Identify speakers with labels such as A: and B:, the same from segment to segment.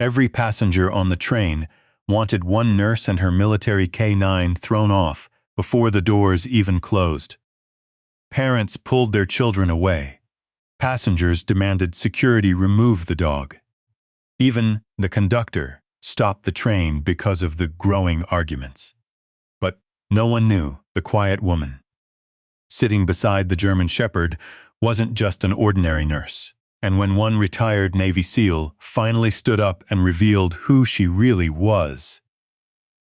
A: Every passenger on the train wanted one nurse and her military K9 thrown off before the doors even closed. Parents pulled their children away. Passengers demanded security remove the dog. Even the conductor stopped the train because of the growing arguments. But no one knew the quiet woman sitting beside the German Shepherd wasn't just an ordinary nurse. And when one retired Navy SEAL finally stood up and revealed who she really was,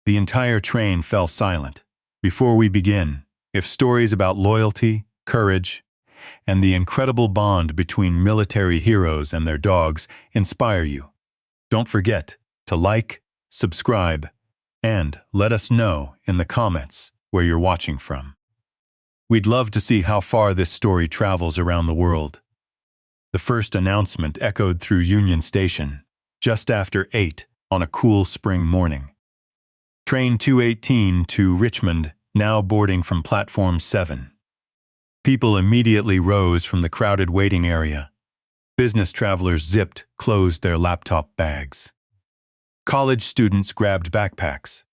A: the entire train fell silent. Before we begin, if stories about loyalty, courage, and the incredible bond between military heroes and their dogs inspire you, don't forget to like, subscribe, and let us know in the comments where you're watching from. We'd love to see how far this story travels around the world. The first announcement echoed through Union Station, just after 8 on a cool spring morning. Train 218 to Richmond, now boarding from Platform 7. People immediately rose from the crowded waiting area. Business travelers zipped closed their laptop bags. College students grabbed backpacks.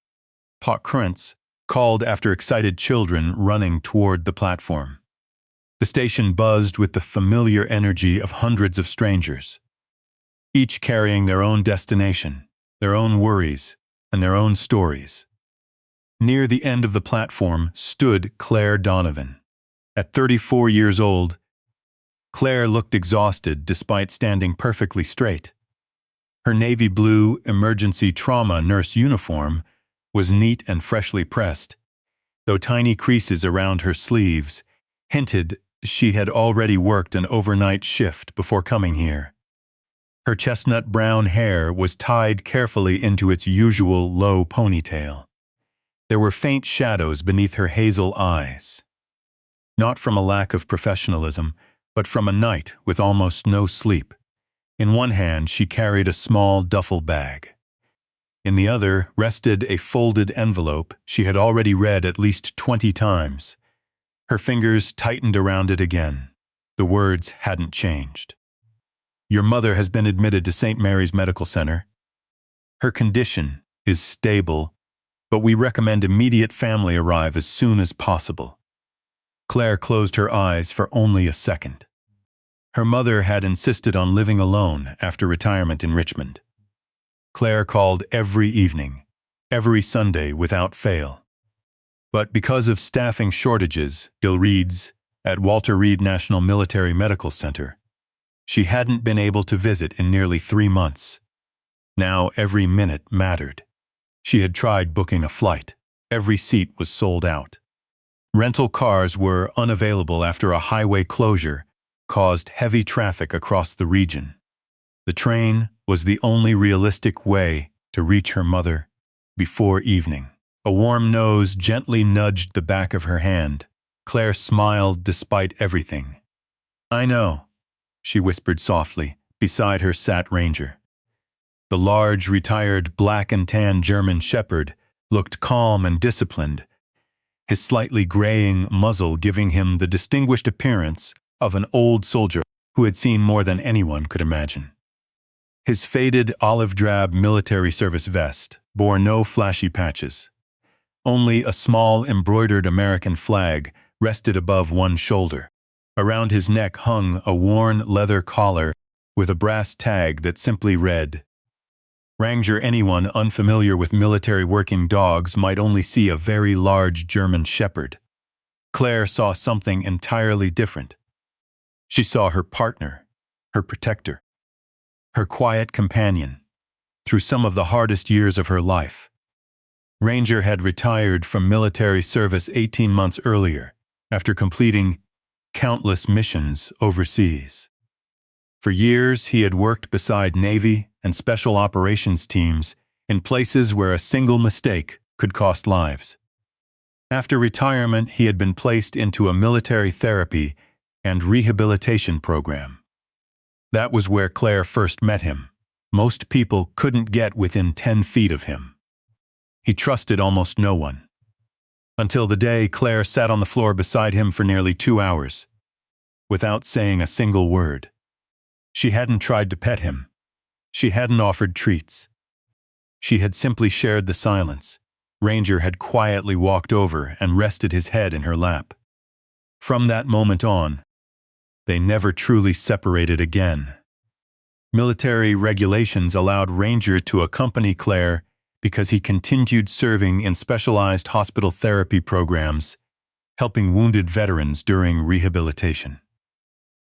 A: Parents called after excited children running toward the platform. The station buzzed with the familiar energy of hundreds of strangers, each carrying their own destination, their own worries, and their own stories. Near the end of the platform stood Claire Donovan. At 34 years old, Claire looked exhausted despite standing perfectly straight. Her navy blue emergency trauma nurse uniform was neat and freshly pressed, though tiny creases around her sleeves hinted she had already worked an overnight shift before coming here. Her chestnut brown hair was tied carefully into its usual low ponytail. There were faint shadows beneath her hazel eyes, not from a lack of professionalism, but from a night with almost no sleep. In one hand, she carried a small duffel bag. In the other rested a folded envelope she had already read at least 20 times. Her fingers tightened around it again. The words hadn't changed. Your mother has been admitted to St. Mary's Medical Center. Her condition is stable, but we recommend immediate family arrive as soon as possible. Claire closed her eyes for only a second. Her mother had insisted on living alone after retirement in Richmond. Claire called every evening, every Sunday without fail. But because of staffing shortages, Reed's at Walter Reed National Military Medical Center, she hadn't been able to visit in nearly 3 months. Now every minute mattered. She had tried booking a flight. Every seat was sold out. Rental cars were unavailable after a highway closure caused heavy traffic across the region. The train was the only realistic way to reach her mother before evening. A warm nose gently nudged the back of her hand. Claire smiled despite everything. I know, she whispered softly. Beside her sat Ranger. The large, retired, black and tan German Shepherd looked calm and disciplined, his slightly graying muzzle giving him the distinguished appearance of an old soldier who had seen more than anyone could imagine. His faded olive-drab military service vest bore no flashy patches. Only a small embroidered American flag rested above one shoulder. Around his neck hung a worn leather collar with a brass tag that simply read, Ranger. Anyone unfamiliar with military working dogs might only see a very large German Shepherd. Claire saw something entirely different. She saw her partner, her protector, her quiet companion, through some of the hardest years of her life. Ranger had retired from military service 18 months earlier, after completing countless missions overseas. For years, he had worked beside Navy and Special Operations teams in places where a single mistake could cost lives. After retirement, he had been placed into a military therapy and rehabilitation program. That was where Claire first met him. Most people couldn't get within 10 feet of him. He trusted almost no one. Until the day Claire sat on the floor beside him for nearly 2 hours, without saying a single word. She hadn't tried to pet him. She hadn't offered treats. She had simply shared the silence. Ranger had quietly walked over and rested his head in her lap. From that moment on, they never truly separated again. Military regulations allowed Ranger to accompany Claire because he continued serving in specialized hospital therapy programs, helping wounded veterans during rehabilitation.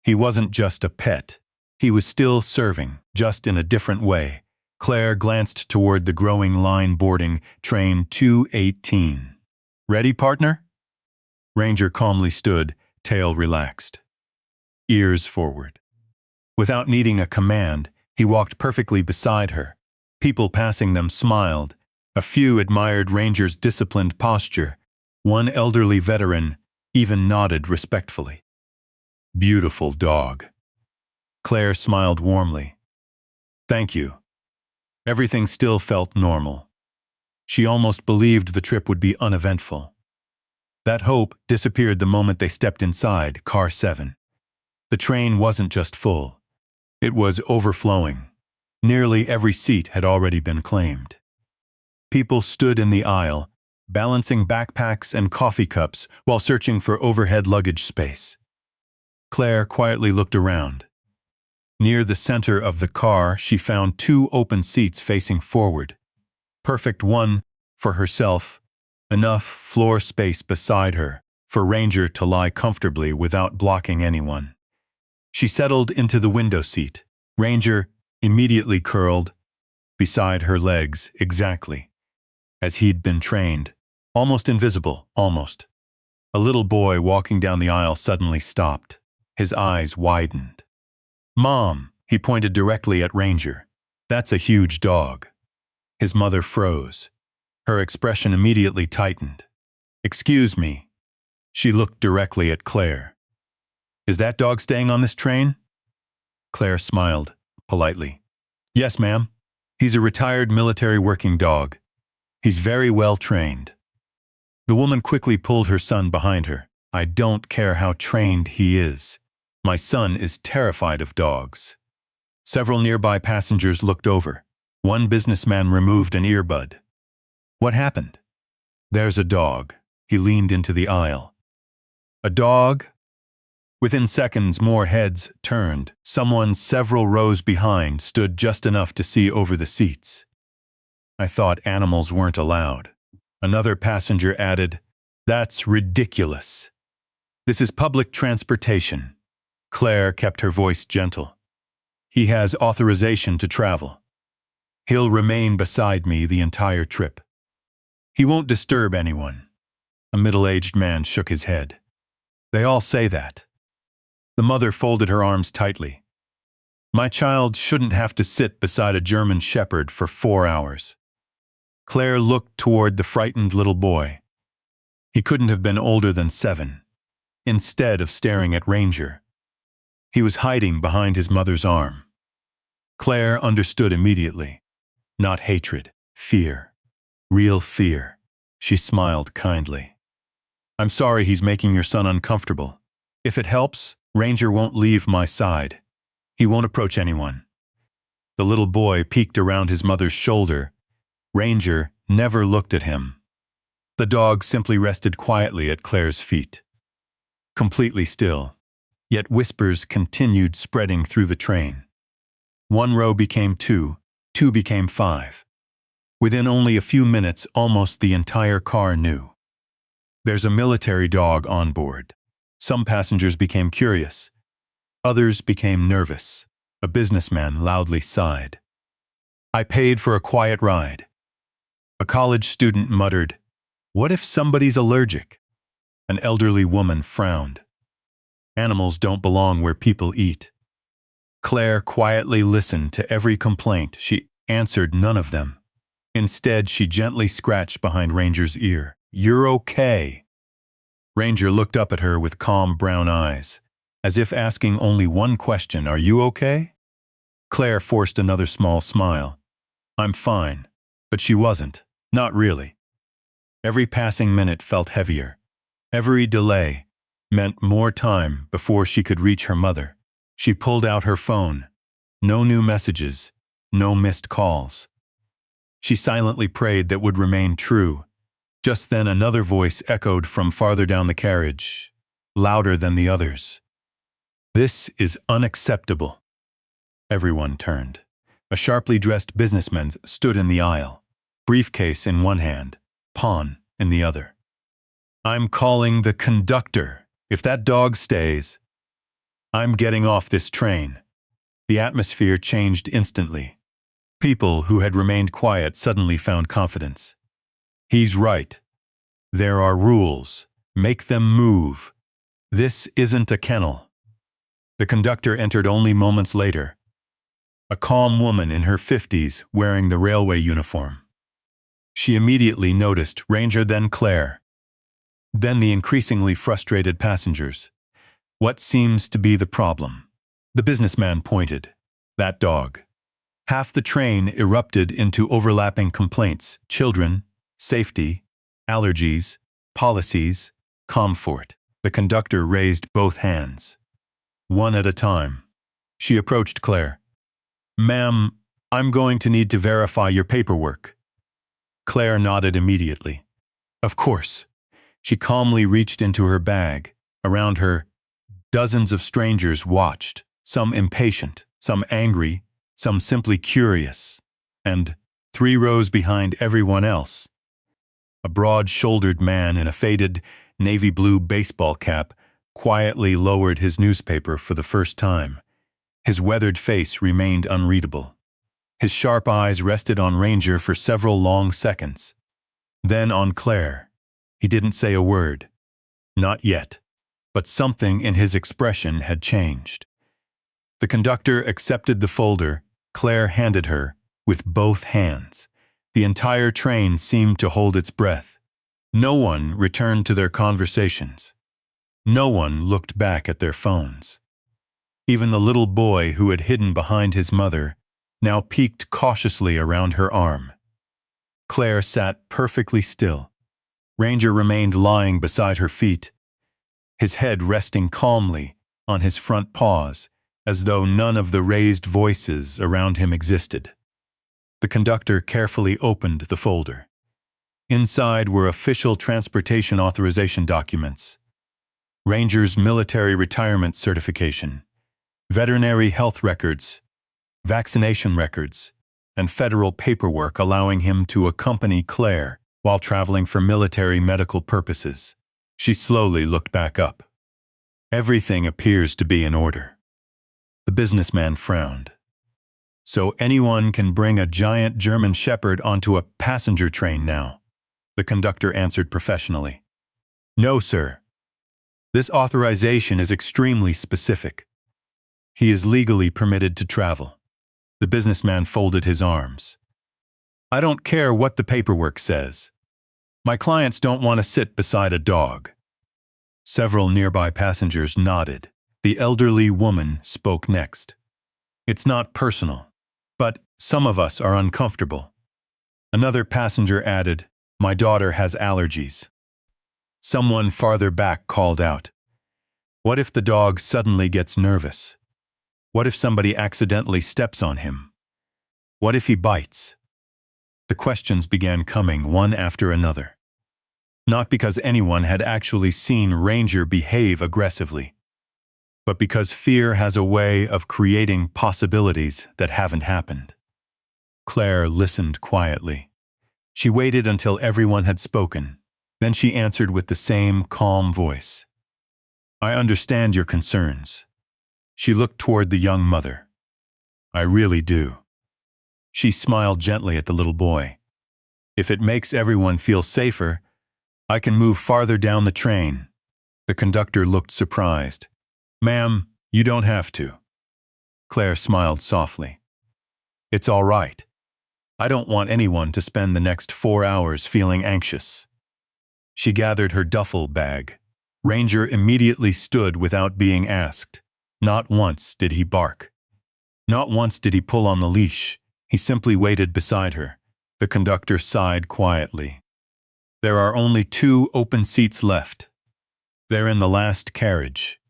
A: He wasn't just a pet. He was still serving, just in a different way. Claire glanced toward the growing line boarding train 218. Ready, partner? Ranger calmly stood, tail relaxed, ears forward. Without needing a command, he walked perfectly beside her. People passing them smiled. A few admired Ranger's disciplined posture. One elderly veteran even nodded respectfully. Beautiful dog. Claire smiled warmly. Thank you. Everything still felt normal. She almost believed the trip would be uneventful. That hope disappeared the moment they stepped inside car 7. The train wasn't just full. It was overflowing. Nearly every seat had already been claimed. People stood in the aisle, balancing backpacks and coffee cups while searching for overhead luggage space. Claire quietly looked around. Near the center of the car, she found 2 open seats facing forward. Perfect one for herself, enough floor space beside her for Ranger to lie comfortably without blocking anyone. She settled into the window seat. Ranger immediately curled beside her legs exactly as he'd been trained, almost invisible, almost. A little boy walking down the aisle suddenly stopped. His eyes widened. Mom, he pointed directly at Ranger. That's a huge dog. His mother froze. Her expression immediately tightened. Excuse me. She looked directly at Claire. Is that dog staying on this train? Claire smiled, politely. Yes, ma'am. He's a retired military working dog. He's very well trained. The woman quickly pulled her son behind her. I don't care how trained he is. My son is terrified of dogs. Several nearby passengers looked over. One businessman removed an earbud. What happened? There's a dog. He leaned into the aisle. A dog? Within seconds, more heads turned. Someone several rows behind stood just enough to see over the seats. I thought animals weren't allowed. Another passenger added, That's ridiculous. This is public transportation. Claire kept her voice gentle. He has authorization to travel. He'll remain beside me the entire trip. He won't disturb anyone. A middle-aged man shook his head. They all say that. The mother folded her arms tightly. My child shouldn't have to sit beside a German shepherd for 4 hours. Claire looked toward the frightened little boy. He couldn't have been older than 7. Instead of staring at Ranger, he was hiding behind his mother's arm. Claire understood immediately. Not hatred, fear. Real fear. She smiled kindly. I'm sorry he's making your son uncomfortable. If it helps, Ranger won't leave my side. He won't approach anyone. The little boy peeked around his mother's shoulder. Ranger never looked at him. The dog simply rested quietly at Claire's feet. Completely still, yet whispers continued spreading through the train. 1 row became 2, 2 became 5. Within only a few minutes, almost the entire car knew. There's a military dog on board. Some passengers became curious. Others became nervous. A businessman loudly sighed. I paid for a quiet ride. A college student muttered, What if somebody's allergic? An elderly woman frowned. Animals don't belong where people eat. Claire quietly listened to every complaint. She answered none of them. Instead, she gently scratched behind Ranger's ear. You're okay. Ranger looked up at her with calm brown eyes, as if asking only one question, Are you okay? Claire forced another small smile. I'm fine. But she wasn't. Not really. Every passing minute felt heavier. Every delay meant more time before she could reach her mother. She pulled out her phone. No new messages. no missed calls. She silently prayed that would remain true. Just then another voice echoed from farther down the carriage, louder than the others. "This is unacceptable." Everyone turned. A sharply dressed businessman stood in the aisle, briefcase in one hand, pawn in the other. "I'm calling the conductor. If that dog stays, I'm getting off this train." The atmosphere changed instantly. People who had remained quiet suddenly found confidence. "He's right. There are rules. Make them move. This isn't a kennel." The conductor entered only moments later. A calm woman in her 50s wearing the railway uniform. She immediately noticed Ranger, then Claire, then the increasingly frustrated passengers. "What seems to be the problem?" The businessman pointed. "That dog." Half the train erupted into overlapping complaints: children, safety, allergies, policies, comfort. The conductor raised both hands. One at a time. She approached Claire. "Ma'am, I'm going to need to verify your paperwork." Claire nodded immediately. "Of course." She calmly reached into her bag. Around her, dozens of strangers watched, some impatient, some angry, some simply curious. And 3 rows behind everyone else, a broad-shouldered man in a faded navy blue baseball cap quietly lowered his newspaper for the first time. His weathered face remained unreadable. His sharp eyes rested on Ranger for several long seconds. Then on Claire. He didn't say a word. Not yet. But something in his expression had changed. The conductor accepted the folder Claire handed her with both hands. The entire train seemed to hold its breath. No one returned to their conversations. No one looked back at their phones. Even the little boy who had hidden behind his mother now peeked cautiously around her arm. Claire sat perfectly still. Ranger remained lying beside her feet, his head resting calmly on his front paws, as though none of the raised voices around him existed. The conductor carefully opened the folder. Inside were official transportation authorization documents, Ranger's military retirement certification, veterinary health records, vaccination records, and federal paperwork allowing him to accompany Claire while traveling for military medical purposes. She slowly looked back up. Everything appears to be in order. The businessman frowned. "So anyone can bring a giant German shepherd onto a passenger train now?" The conductor answered professionally. "No, sir. This authorization is extremely specific. He is legally permitted to travel." The businessman folded his arms. "I don't care what the paperwork says. My clients don't want to sit beside a dog." Several nearby passengers nodded. The elderly woman spoke next. "It's not personal, but some of us are uncomfortable." Another passenger added, "My daughter has allergies." Someone farther back called out, "What if the dog suddenly gets nervous? What if somebody accidentally steps on him? What if he bites?" The questions began coming one after another. Not because anyone had actually seen Ranger behave aggressively, but because fear has a way of creating possibilities that haven't happened. Claire listened quietly. She waited until everyone had spoken. Then she answered with the same calm voice. "I understand your concerns." She looked toward the young mother. "I really do." She smiled gently at the little boy. "If it makes everyone feel safer, I can move farther down the train." The conductor looked surprised. "Ma'am, you don't have to." Claire smiled softly. "It's all right. I don't want anyone to spend the next 4 hours feeling anxious." She gathered her duffel bag. Ranger immediately stood without being asked. Not once did he bark. Not once did he pull on the leash. He simply waited beside her. The conductor sighed quietly. "There are only 2 open seats left. They're in the last carriage."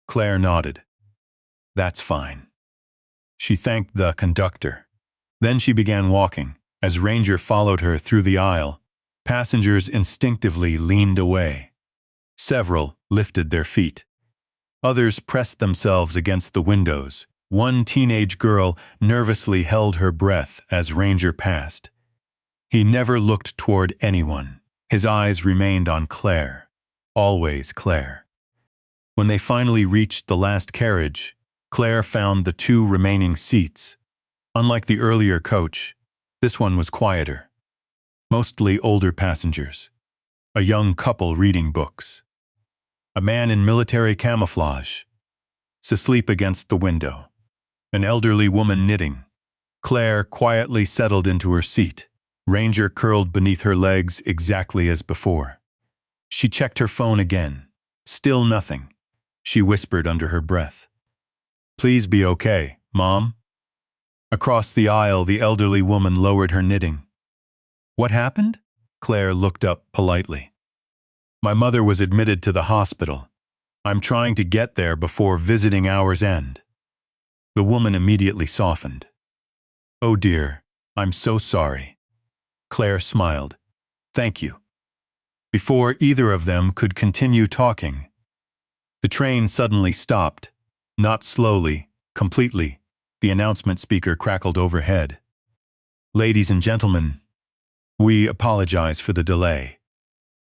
A: Claire nodded. "That's fine." She thanked the conductor. Then she began walking. As Ranger followed her through the aisle, passengers instinctively leaned away. Several lifted their feet. Others pressed themselves against the windows. One teenage girl nervously held her breath as Ranger passed. He never looked toward anyone. His eyes remained on Claire. Always Claire. When they finally reached the last carriage, Claire found the two remaining seats. Unlike the earlier coach, this one was quieter. Mostly older passengers. A young couple reading books. A man in military camouflage, asleep against the window. An elderly woman knitting. Claire quietly settled into her seat. Ranger curled beneath her legs exactly as before. She checked her phone again. Still nothing. She whispered under her breath. "Please be okay, Mom." Across the aisle, the elderly woman lowered her knitting. "What happened?" Claire looked up politely. "My mother was admitted to the hospital. I'm trying to get there before visiting hours end." The woman immediately softened. "Oh dear, I'm so sorry." Claire smiled. "Thank you." Before either of them could continue talking, the train suddenly stopped. Not slowly, completely. The announcement speaker crackled overhead. "Ladies and gentlemen, we apologize for the delay.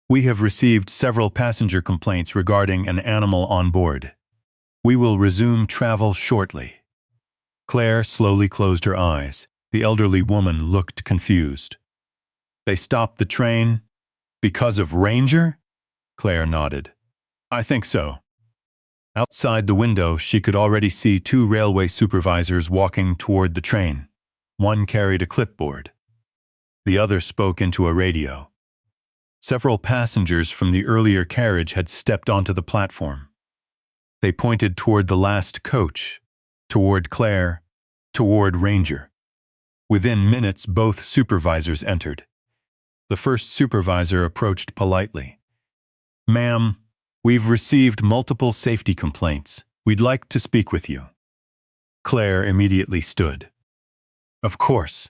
A: We have received several passenger complaints regarding an animal on board. We will resume travel shortly." Claire slowly closed her eyes. The elderly woman looked confused. "They stopped the train because of Ranger?" Claire nodded. "I think so." Outside the window, she could already see two railway supervisors walking toward the train. One carried a clipboard. The other spoke into a radio. Several passengers from the earlier carriage had stepped onto the platform. They pointed toward the last coach, toward Claire, toward Ranger. Within minutes, both supervisors entered. The first supervisor approached politely. "Ma'am, we've received multiple safety complaints. We'd like to speak with you." Claire immediately stood. "Of course."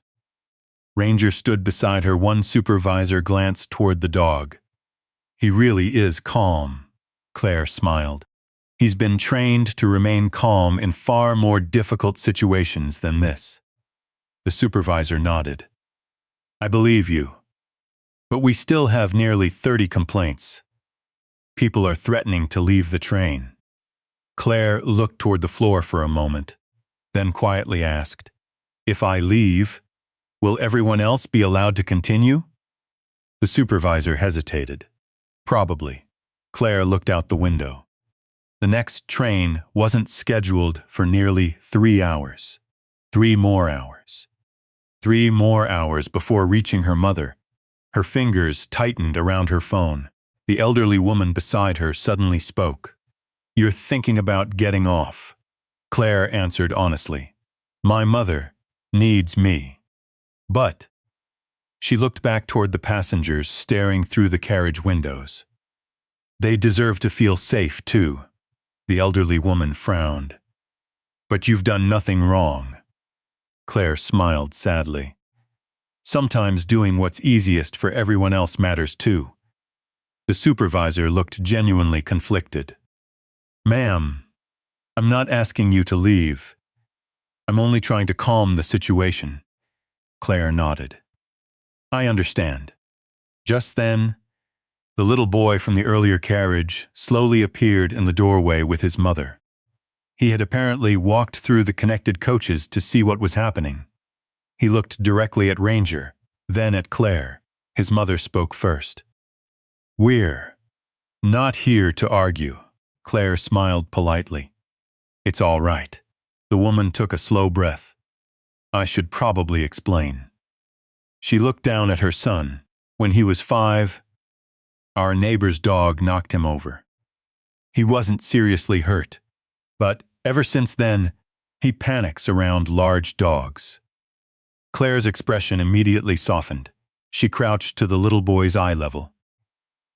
A: Ranger stood beside her. One supervisor glanced toward the dog. "He really is calm," Claire smiled. "He's been trained to remain calm in far more difficult situations than this." The supervisor nodded. "I believe you. But we still have nearly 30 complaints. People are threatening to leave the train." Claire looked toward the floor for a moment, then quietly asked, "If I leave, will everyone else be allowed to continue?" The supervisor hesitated. "Probably." Claire looked out the window. The next train wasn't scheduled for nearly 3 hours. 3 more hours. 3 more hours before reaching her mother. Her fingers tightened around her phone. The elderly woman beside her suddenly spoke. "You're thinking about getting off." Claire answered honestly. "My mother needs me." "But—" She looked back toward the passengers staring through the carriage windows. "They deserve to feel safe, too." The elderly woman frowned. "But you've done nothing wrong." Claire smiled sadly. "Sometimes doing what's easiest for everyone else matters, too." The supervisor looked genuinely conflicted. "Ma'am, I'm not asking you to leave. I'm only trying to calm the situation." Claire nodded. "I understand." Just then, the little boy from the earlier carriage slowly appeared in the doorway with his mother. He had apparently walked through the connected coaches to see what was happening. He looked directly at Ranger, then at Claire. His mother spoke first. "We're not here to argue." Claire smiled politely. "It's all right." The woman took a slow breath. "I should probably explain." She looked down at her son. When he was 5, our neighbor's dog knocked him over. He wasn't seriously hurt, but ever since then, he panics around large dogs. Claire's expression immediately softened. She crouched to the little boy's eye level.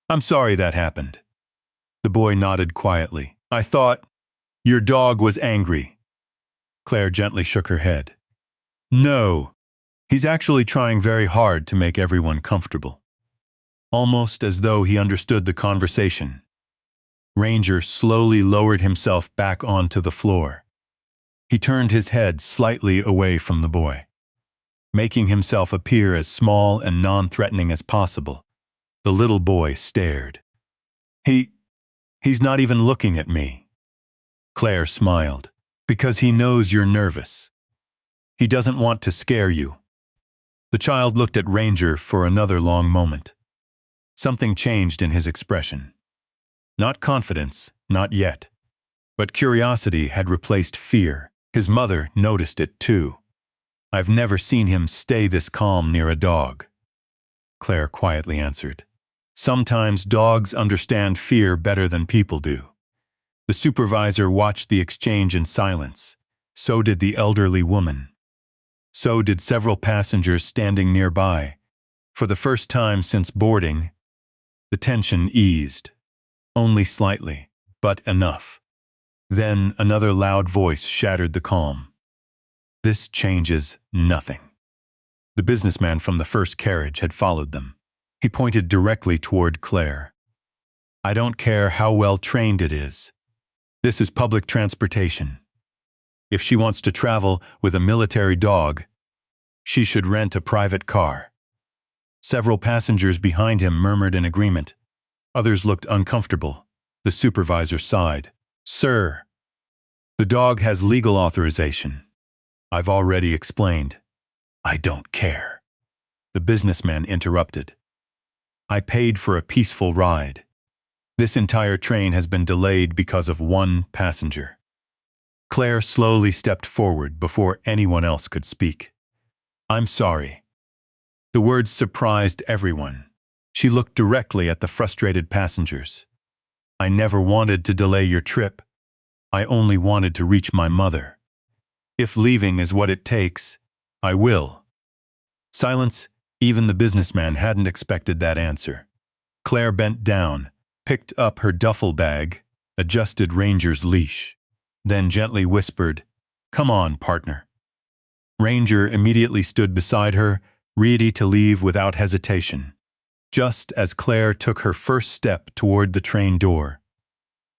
A: "I'm sorry that happened." The boy nodded quietly. "I thought your dog was angry." Claire gently shook her head. "No, He's actually trying very hard to make everyone comfortable. Almost as though he understood the conversation, Ranger slowly lowered himself back onto the floor. He turned his head slightly away from the boy, making himself appear as small and non-threatening as possible. The little boy stared. He's not even looking at me. Claire smiled. Because he knows you're nervous. He doesn't want to scare you. The child looked at Ranger for another long moment. Something changed in his expression. Not confidence, not yet. But curiosity had replaced fear. His mother noticed it too. I've never seen him stay this calm near a dog, Claire quietly answered. Sometimes dogs understand fear better than people do. The supervisor watched the exchange in silence. So did the elderly woman. So did several passengers standing nearby. For the first time since boarding, the tension eased. Only slightly, but enough. Then another loud voice shattered the calm. This changes nothing. The businessman from the first carriage had followed them. He pointed directly toward Claire. I don't care how well trained it is. This is public transportation. If she wants to travel with a military dog, she should rent a private car. Several passengers behind him murmured in agreement. Others looked uncomfortable. The supervisor sighed. Sir, the dog has legal authorization. I've already explained. I don't care. The businessman interrupted. I paid for a peaceful ride. This entire train has been delayed because of one passenger. Claire slowly stepped forward before anyone else could speak. I'm sorry. The words surprised everyone. She looked directly at the frustrated passengers. I never wanted to delay your trip. I only wanted to reach my mother. If leaving is what it takes, I will. Silence. Even the businessman hadn't expected that answer. Claire bent down, picked up her duffel bag, adjusted Ranger's leash, then gently whispered, Come on, partner. Ranger immediately stood beside her, ready to leave without hesitation. Just as Claire took her first step toward the train door,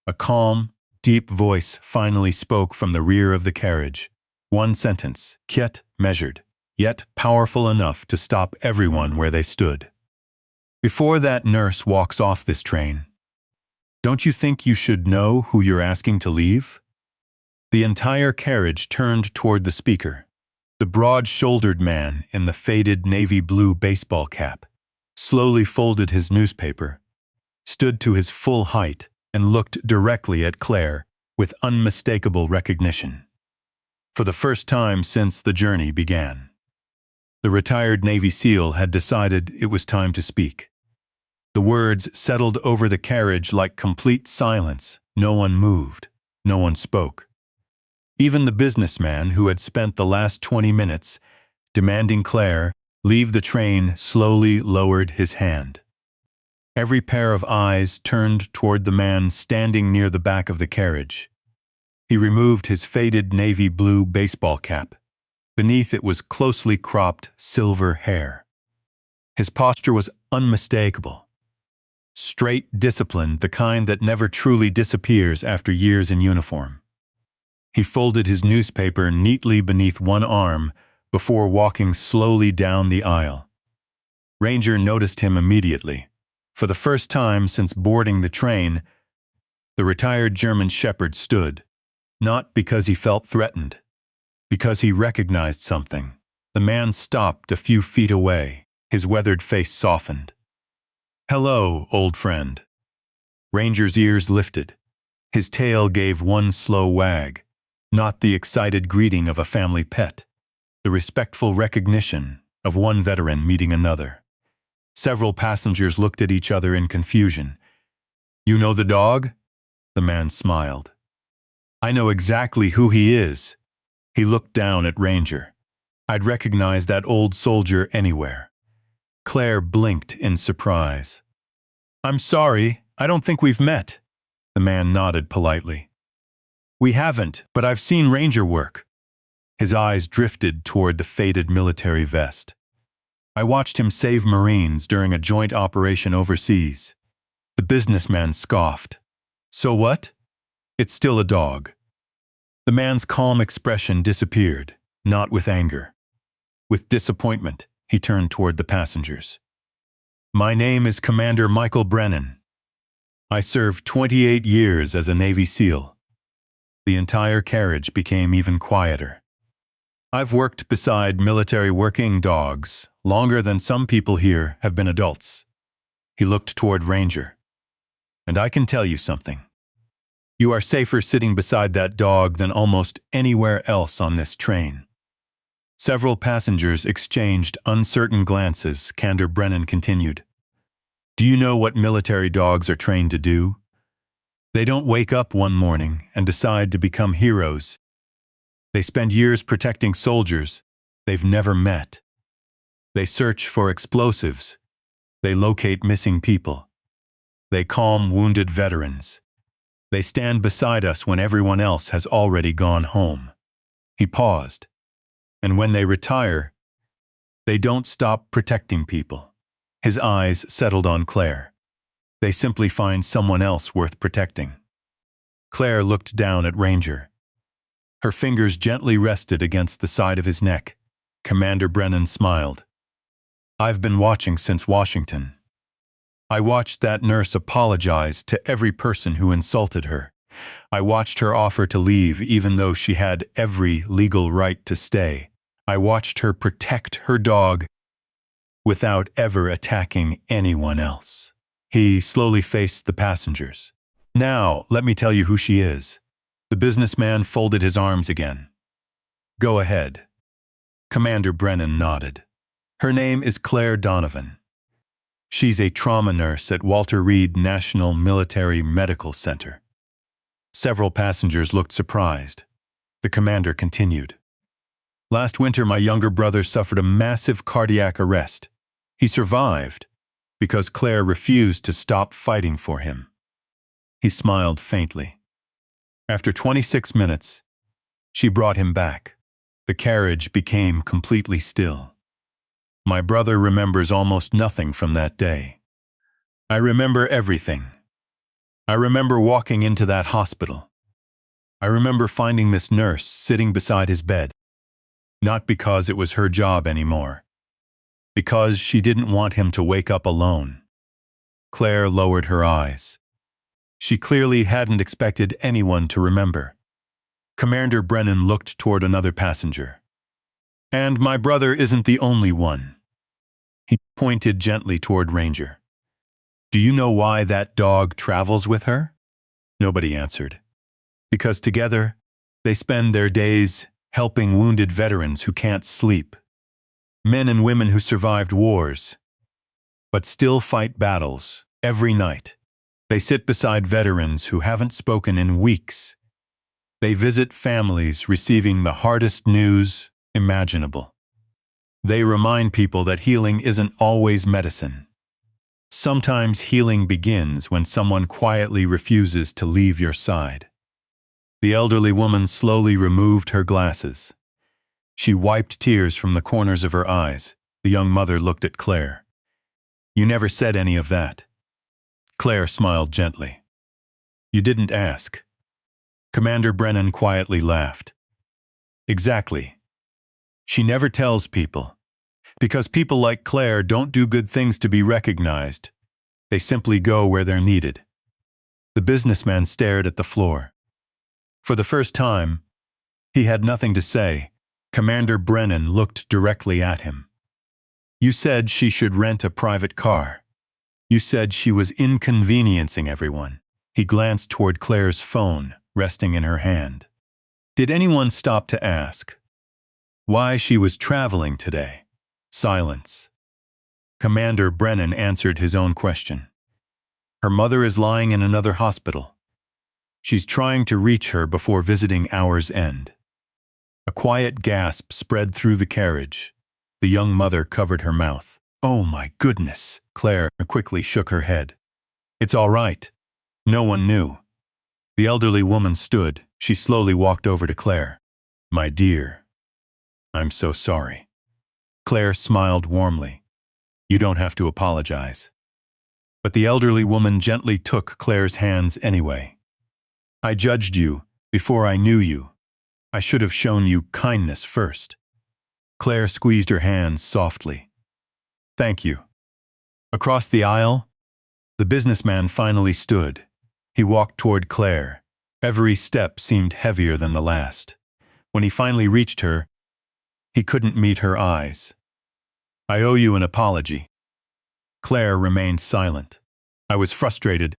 A: a calm, deep voice finally spoke from the rear of the carriage. One sentence, quiet, measured, yet powerful enough to stop everyone where they stood. Before that nurse walks off this train, don't you think you should know who you're asking to leave? The entire carriage turned toward the speaker. The broad-shouldered man in the faded navy blue baseball cap slowly folded his newspaper, stood to his full height, and looked directly at Claire with unmistakable recognition. For the first time since the journey began, the retired Navy SEAL had decided it was time to speak. The words settled over the carriage like complete silence. No one moved. No one spoke. Even the businessman who had spent the last 20 minutes demanding Claire leave the train slowly lowered his hand. Every pair of eyes turned toward the man standing near the back of the carriage. He removed his faded navy blue baseball cap. Beneath it was closely cropped silver hair. His posture was unmistakable. Straight discipline, the kind that never truly disappears after years in uniform. He folded his newspaper neatly beneath one arm before walking slowly down the aisle. Ranger noticed him immediately. For the first time since boarding the train, the retired German shepherd stood, not because he felt threatened, because he recognized something. The man stopped a few feet away. His weathered face softened. Hello, old friend. Ranger's ears lifted. His tail gave one slow wag, not the excited greeting of a family pet, the respectful recognition of one veteran meeting another. Several passengers looked at each other in confusion. You know the dog? The man smiled. I know exactly who he is. He looked down at Ranger. I'd recognize that old soldier anywhere. Claire blinked in surprise. I'm sorry, I don't think we've met. The man nodded politely. We haven't, but I've seen Ranger work. His eyes drifted toward the faded military vest. I watched him save Marines during a joint operation overseas. The businessman scoffed. So what? It's still a dog. The man's calm expression disappeared, not with anger. With disappointment, he turned toward the passengers. My name is Commander Michael Brennan. I served 28 years as a Navy SEAL. The entire carriage became even quieter. I've worked beside military working dogs longer than some people here have been adults. He looked toward Ranger. And I can tell you something. You are safer sitting beside that dog than almost anywhere else on this train. Several passengers exchanged uncertain glances. Commander Brennan continued. Do you know what military dogs are trained to do? They don't wake up one morning and decide to become heroes. They spend years protecting soldiers they've never met. They search for explosives. They locate missing people. They calm wounded veterans. They stand beside us when everyone else has already gone home. He paused. And when they retire, they don't stop protecting people. His eyes settled on Claire. They simply find someone else worth protecting. Claire looked down at Ranger. Her fingers gently rested against the side of his neck. Commander Brennan smiled. I've been watching since Washington. I watched that nurse apologize to every person who insulted her. I watched her offer to leave even though she had every legal right to stay. I watched her protect her dog without ever attacking anyone else. He slowly faced the passengers. Now, let me tell you who she is. The businessman folded his arms again. Go ahead. Commander Brennan nodded. Her name is Claire Donovan. She's a trauma nurse at Walter Reed National Military Medical Center. Several passengers looked surprised. The commander continued. Last winter, my younger brother suffered a massive cardiac arrest. He survived because Claire refused to stop fighting for him. He smiled faintly. After 26 minutes, she brought him back. The carriage became completely still. My brother remembers almost nothing from that day. I remember everything. I remember walking into that hospital. I remember finding this nurse sitting beside his bed. Not because it was her job anymore. Because she didn't want him to wake up alone. Claire lowered her eyes. She clearly hadn't expected anyone to remember. Commander Brennan looked toward another passenger. And my brother isn't the only one. He pointed gently toward Ranger. Do you know why that dog travels with her? Nobody answered. Because together, they spend their days helping wounded veterans who can't sleep. Men and women who survived wars, but still fight battles every night. They sit beside veterans who haven't spoken in weeks. They visit families receiving the hardest news imaginable. They remind people that healing isn't always medicine. Sometimes healing begins when someone quietly refuses to leave your side. The elderly woman slowly removed her glasses. She wiped tears from the corners of her eyes. The young mother looked at Claire. You never said any of that. Claire smiled gently. You didn't ask. Commander Brennan quietly laughed. Exactly. She never tells people. Because people like Claire don't do good things to be recognized. They simply go where they're needed. The businessman stared at the floor. For the first time, he had nothing to say. Commander Brennan looked directly at him. You said she should rent a private car. You said she was inconveniencing everyone. He glanced toward Claire's phone, resting in her hand. Did anyone stop to ask why she was traveling today? Silence. Commander Brennan answered his own question. Her mother is lying in another hospital. She's trying to reach her before visiting hour's end. A quiet gasp spread through the carriage. The young mother covered her mouth. Oh my goodness! Claire quickly shook her head. It's all right. No one knew. The elderly woman stood. She slowly walked over to Claire. My dear, I'm so sorry. Claire smiled warmly. You don't have to apologize. But the elderly woman gently took Claire's hands anyway. I judged you before I knew you. I should have shown you kindness first. Claire squeezed her hands softly. Thank you. Across the aisle, the businessman finally stood. He walked toward Claire. Every step seemed heavier than the last. When he finally reached her, he couldn't meet her eyes. I owe you an apology. Claire remained silent. I was frustrated.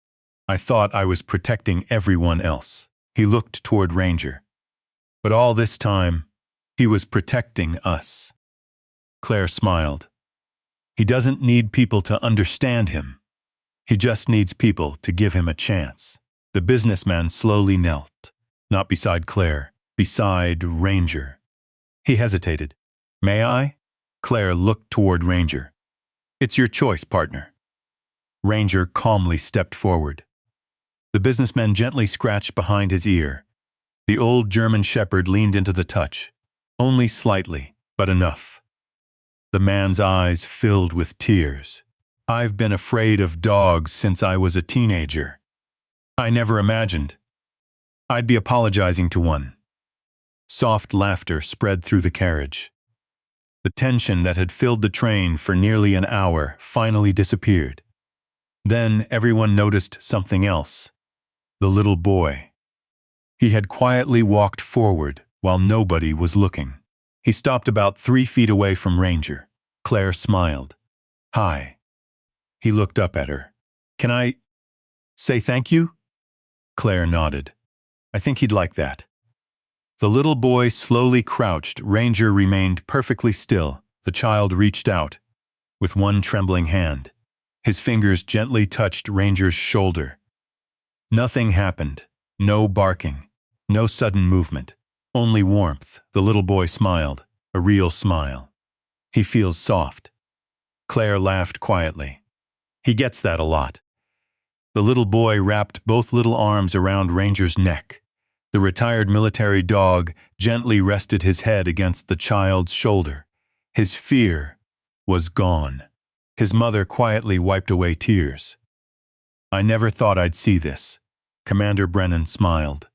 A: I thought I was protecting everyone else. He looked toward Ranger. But all this time, he was protecting us. Claire smiled. He doesn't need people to understand him. He just needs people to give him a chance. The businessman slowly knelt, not beside Claire, beside Ranger. He hesitated. May I? Claire looked toward Ranger. It's your choice, partner. Ranger calmly stepped forward. The businessman gently scratched behind his ear. The old German shepherd leaned into the touch. Only slightly, but enough. The man's eyes filled with tears. I've been afraid of dogs since I was a teenager. I never imagined I'd be apologizing to one. Soft laughter spread through the carriage. The tension that had filled the train for nearly an hour finally disappeared. Then everyone noticed something else. The little boy. He had quietly walked forward while nobody was looking. He stopped about 3 feet away from Ranger. Claire smiled. Hi. He looked up at her. Can I say thank you? Claire nodded. I think he'd like that. The little boy slowly crouched. Ranger remained perfectly still. The child reached out with one trembling hand. His fingers gently touched Ranger's shoulder. Nothing happened. No barking. No sudden movement. Only warmth. The little boy smiled. A real smile. He feels soft. Claire laughed quietly. He gets that a lot. The little boy wrapped both little arms around Ranger's neck. The retired military dog gently rested his head against the child's shoulder. His fear was gone. His mother quietly wiped away tears. I never thought I'd see this. Commander Brennan smiled.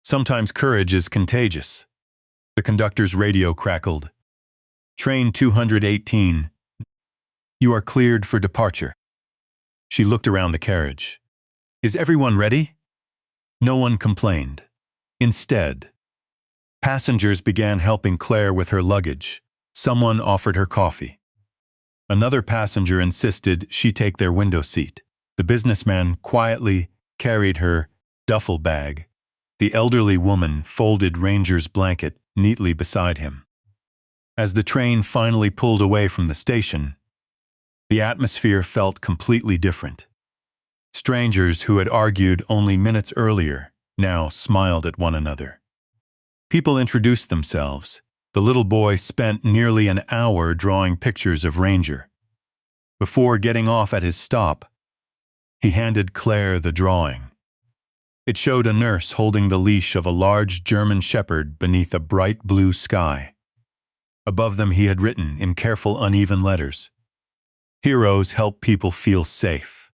A: Sometimes courage is contagious. The conductor's radio crackled. Train 218. You are cleared for departure. She looked around the carriage. Is everyone ready? No one complained. Instead, passengers began helping Claire with her luggage. Someone offered her coffee. Another passenger insisted she take their window seat. The businessman quietly carried her duffel bag. The elderly woman folded Ranger's blanket neatly beside him. As the train finally pulled away from the station, the atmosphere felt completely different. Strangers who had argued only minutes earlier now smiled at one another. People introduced themselves. The little boy spent nearly an hour drawing pictures of Ranger. Before getting off at his stop, he handed Claire the drawing. It showed a nurse holding the leash of a large German shepherd beneath a bright blue sky. Above them he had written in careful, uneven letters, "Heroes help people feel safe."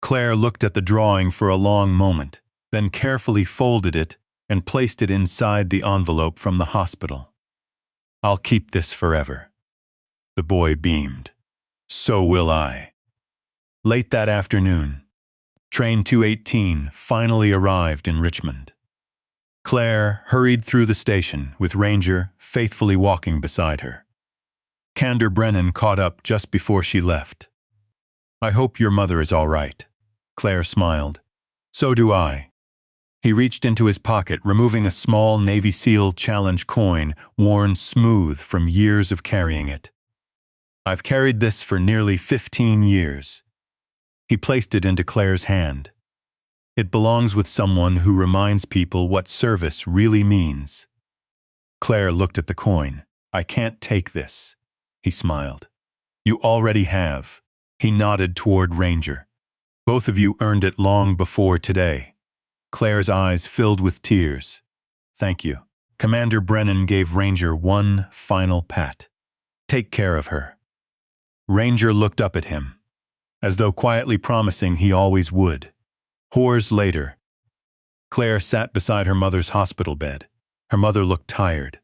A: Claire looked at the drawing for a long moment, then carefully folded it and placed it inside the envelope from the hospital. I'll keep this forever. The boy beamed. So will I. Late that afternoon, Train 218 finally arrived in Richmond. Claire hurried through the station with Ranger faithfully walking beside her. Commander Brennan caught up just before she left. I hope your mother is all right. Claire smiled. So do I. He reached into his pocket, removing a small Navy SEAL Challenge coin worn smooth from years of carrying it. I've carried this for nearly 15 years. He placed it into Claire's hand. It belongs with someone who reminds people what service really means. Claire looked at the coin. I can't take this. He smiled. You already have. He nodded toward Ranger. Both of you earned it long before today. Claire's eyes filled with tears. Thank you. Commander Brennan gave Ranger one final pat. "Take care of her." Ranger looked up at him, as though quietly promising he always would. Hours later, Claire sat beside her mother's hospital bed. Her mother looked tired,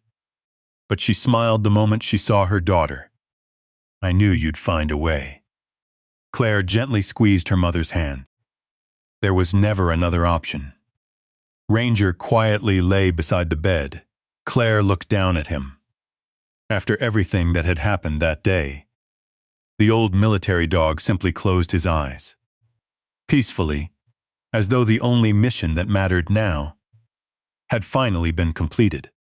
A: but she smiled the moment she saw her daughter. "I knew you'd find a way." Claire gently squeezed her mother's hand. There was never another option. Ranger quietly lay beside the bed. Claire looked down at him. After everything that had happened that day, the old military dog simply closed his eyes. Peacefully, as though the only mission that mattered now had finally been completed.